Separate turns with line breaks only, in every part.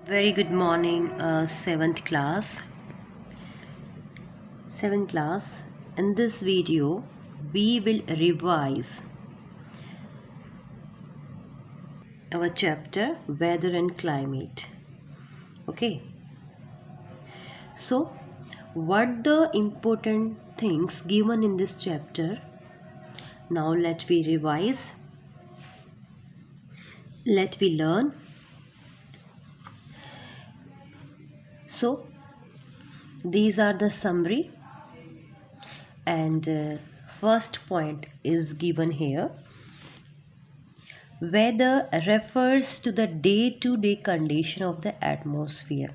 Very good morning, seventh class. Seventh class. In this video, we will revise our chapter Weather and Climate. Okay. So, what the important things given in this chapter? Now let we revise. Let we learn. So, these are the summary, and first point is given here. Weather refers to the day-to-day condition of the atmosphere.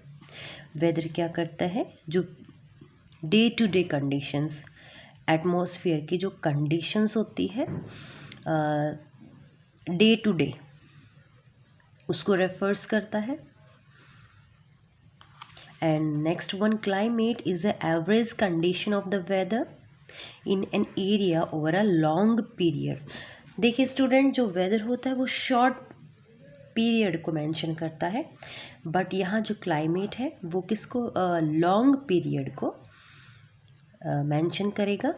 Weather क्या करता है? जो day to day conditions, atmosphere की जो conditions होती है day to day, उसको refers करता है. And next one, climate is the average condition of the weather in an area over a long period. देखिए स्टूडेंट, जो वेदर होता है वो शॉर्ट पीरियड को मेंशन करता है, बट यहाँ जो क्लाइमेट है वो किसको, लॉन्ग पीरियड को मेंशन करेगा.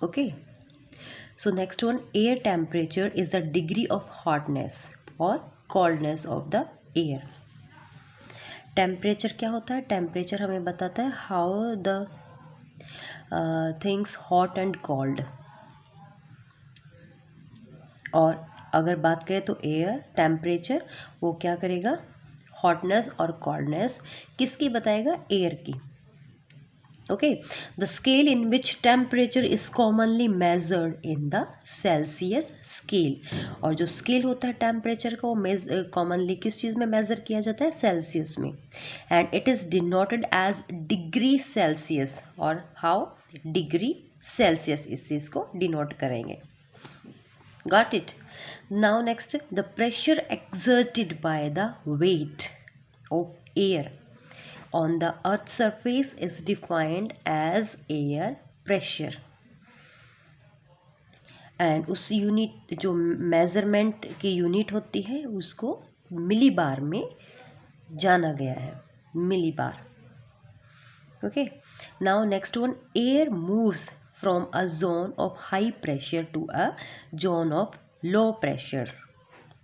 Okay. So next one, air temperature is the degree of hotness और coldness of the air. Temperature क्या होता है? टेम्परेचर हमें बताता है how the things hot and cold. और अगर बात करें तो एयर टेम्परेचर वो क्या करेगा? हॉटनेस और कोल्डनेस किसकी बताएगा? एयर की. Okay. The scale in which temperature is commonly measured in the Celsius scale. और जो स्केल होता है टेम्परेचर का वो कॉमनली किस चीज़ में मेजर किया जाता है? सेल्सियस में. And it is denoted as degree Celsius. और हाउ? डिग्री सेल्सियस इस चीज़ को डिनोट करेंगे. Got it? Now next, the pressure exerted by the weight of air on the earth's surface is defined as air pressure. And उस unit, जो measurement की unit होती है, उसको मिली बार में जाना गया है. Millibar. Okay. Now next one, air moves from a zone of high pressure to a zone of low pressure.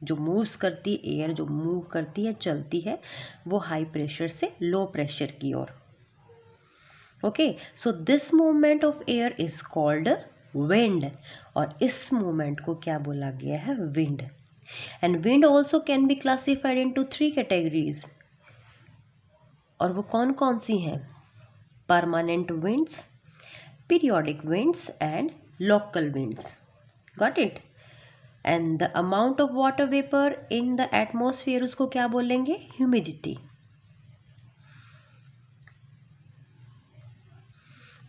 जो मूव्स करती है एयर, जो मूव करती है, चलती है, वो हाई प्रेशर से लो प्रेशर की ओर. Okay. So this movement of air is called wind. और इस मूवमेंट को क्या बोला गया है? Wind. And wind also can be classified into 3 categories. और वो कौन कौन सी हैं? Permanent winds, periodic winds and local winds. Got it? And the amount of water vapor in the atmosphere, उसको क्या बोलेंगे? Humidity.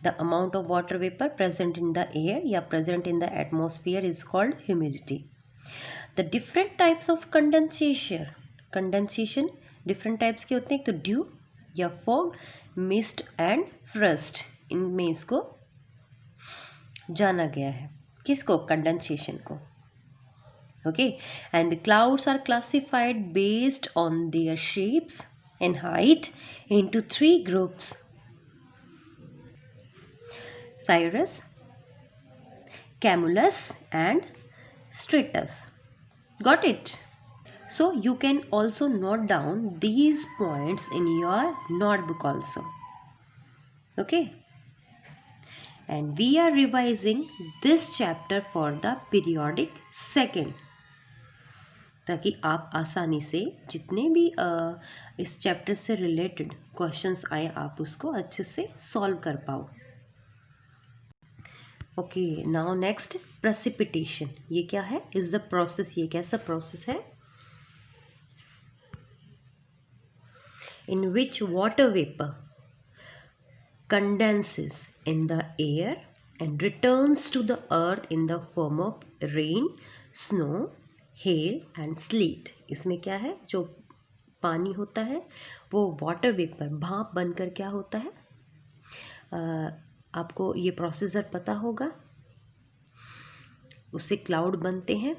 The amount of water vapor present in the air या present in the atmosphere is called humidity. The different types of condensation. Condensation different types के होते हैं. तो dew या fog, mist and frost, इनमें इसको जाना गया है. किसको? कंडेंसेशन को. Okay. And the clouds are classified based on their shapes and height into 3 groups: cirrus, cumulus and stratus. Got it? So you can also note down these points in your notebook also. Okay. And we are revising this chapter for the periodic second, ताकि आप आसानी से जितने भी इस chapter से related questions आए आप उसको अच्छे से सॉल्व कर पाओ. ओके. Now next, precipitation. ये क्या है? Is the process. ये कैसा प्रोसेस है? In which water vapour condenses in the air and returns to the earth in the form of rain, snow, hail and sleet. इसमें क्या है? जो पानी होता है वो वाटर वेपर, भाप बनकर क्या होता है? आपको ये प्रोसीजर पता होगा. उससे क्लाउड बनते हैं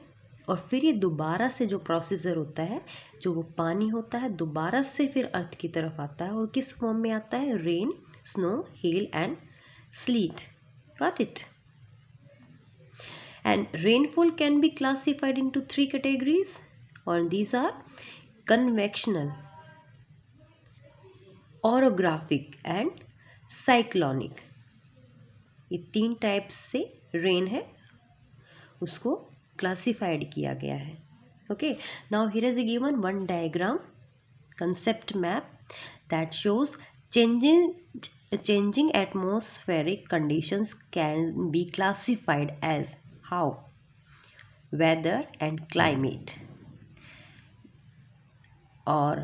और फिर ये दोबारा से जो प्रोसीजर होता है, जो वो पानी होता है दोबारा से फिर अर्थ की तरफ आता है, और किस फॉर्म में आता है? Rain, snow, hello and slit. Got it? And rainfall can be classified into three categories, and these are convectional, orographic and cyclonic. ये 3 टाइप्स से रेन है उसको क्लासिफाइड किया गया है. Okay, now here is given one diagram concept map that shows changing atmospheric conditions can be classified as how? Weather and climate. और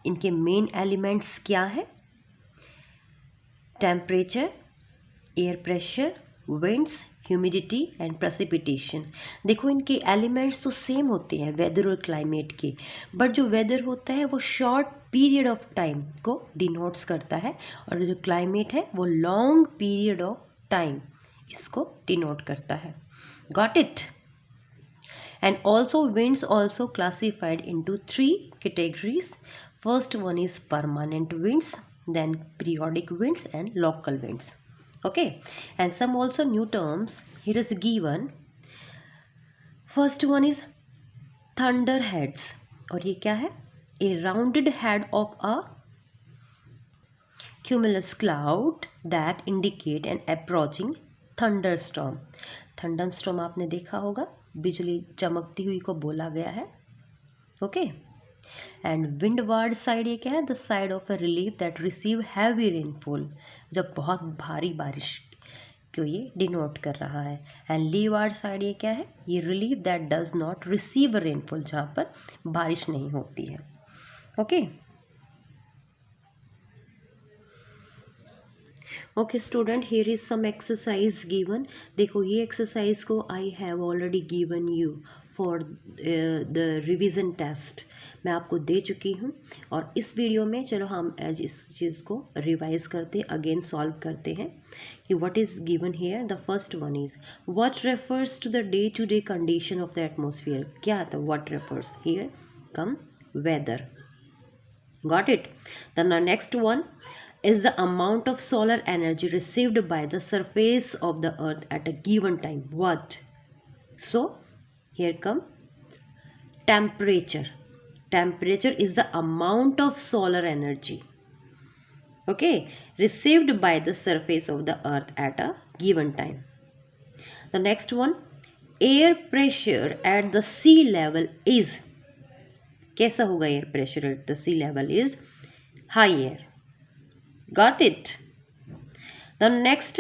इनके main elements क्या है? Temperature, air pressure, winds, humidity and precipitation. देखो इनके elements तो same होते हैं weather और क्लाइमेट के, बट जो वेदर होता है वो शॉर्ट पीरियड ऑफ टाइम को डिनोट्स करता है, और जो क्लाइमेट है वो लॉन्ग पीरियड ऑफ टाइम इसको डिनोट करता है. Got it? And also winds also classified into 3 categories. First one is permanent winds, then periodic winds and local winds. Okay, and some also new terms here is given. First one is thunderheads, और ये क्या है? A rounded head of a cumulus cloud that indicate an approaching thunderstorm. Thunderstorm आपने देखा होगा, बिजली चमकती हुई को बोला गया है. ओके, एंड विंडवार्ड साइड ये क्या है? The side of a relief that receive heavy rainfall, जब बहुत भारी बारिश को ये डिनोट कर रहा है. एंड लीवार्ड साइड ये क्या है? ये relief that does not receive rainfall, जहाँ पर बारिश नहीं होती है. Okay, okay student, here is some exercise given. देखो ये एक्सरसाइज को I have already given you for the revision test. मैं आपको दे चुकी हूँ, और इस वीडियो में चलो हम एज इस चीज़ को रिवाइज करते, अगेन सॉल्व करते हैं कि what is given here. The first one is what refers to the day to day condition of the atmosphere. क्या था what refers? Here come weather. Got it? The next one is the amount of solar energy received by the surface of the earth at a given time. What? So here come temperature. Temperature is the amount of solar energy, okay, received by the surface of the earth at a given time. The next one, air pressure at the sea level is. कैसा होगा air pressure at the sea level? is higher. Got it? The next,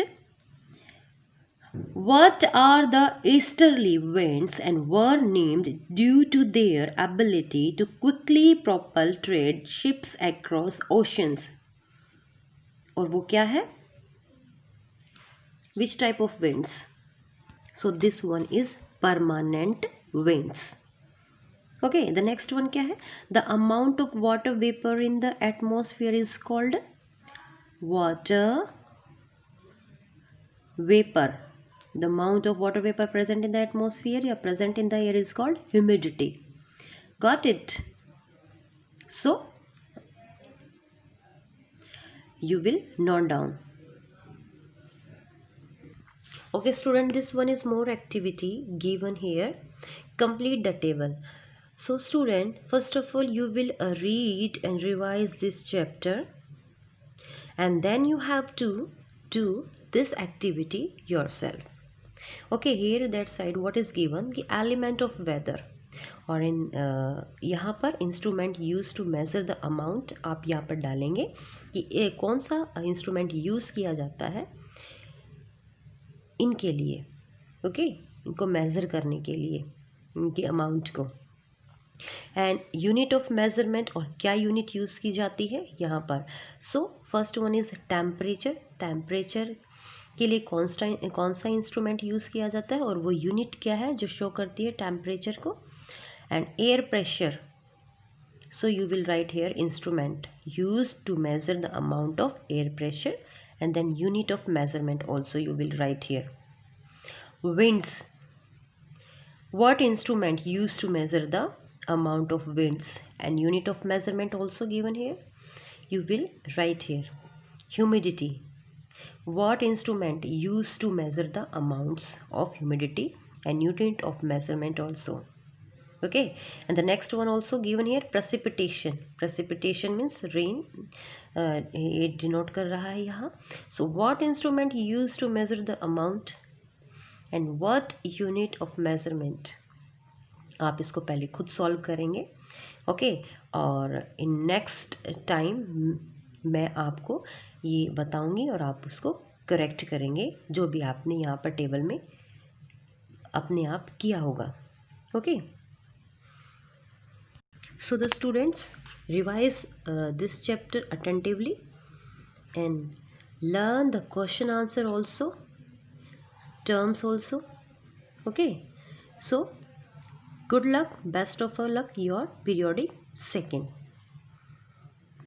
what are the easterly winds and were named due to their ability to quickly propel trade ships across oceans? और वो क्या है? Which type of winds? So this one is permanent winds. Okay, the next one क्या है? The amount of water vapor in the atmosphere is called water vapor. The amount of water vapor present in the atmosphere or present in the air is called humidity. Got it? So you will note down. Okay student, this one is more activity given here. Complete the table. So student, first of all you will read and revise this chapter, and then you have to do this activity yourself. Okay, here that side what is given? The element of weather, और इन यहाँ पर instrument used to measure the amount आप यहाँ पर डालेंगे कि कौन सा इंस्ट्रूमेंट यूज़ किया जाता है इनके लिए. ओके, इनको मेज़र करने के लिए इनकी अमाउंट को. एंड यूनिट ऑफ मेज़रमेंट, और क्या यूनिट यूज़ की जाती है यहाँ पर. So first one is temperature. Temperature के लिए कौन सा इंस्ट्रूमेंट यूज़ किया जाता है, और वो यूनिट क्या है जो शो करती है टेम्परेचर को. And air pressure, so you will write here instrument used to measure the amount of air pressure, and then unit of measurement also you will write here. Winds, What instrument used to measure the amount of winds? And unit of measurement also given here. You will write here humidity. What instrument used to measure the amounts of humidity? And unit of measurement also. Okay, and the next one also given here, precipitation. Precipitation means rain. ये denote कर रहा है यहाँ. So what instrument used to measure the amount and what unit of measurement? आप इसको पहले खुद solve करेंगे. ओके, और इन नेक्स्ट टाइम मैं आपको ये बताऊंगी और आप उसको करेक्ट करेंगे जो भी आपने यहाँ पर टेबल में अपने आप किया होगा. Okay, so the students revise this chapter attentively and learn the question answer also, terms also. Okay, so good luck, best of all luck, your periodic second.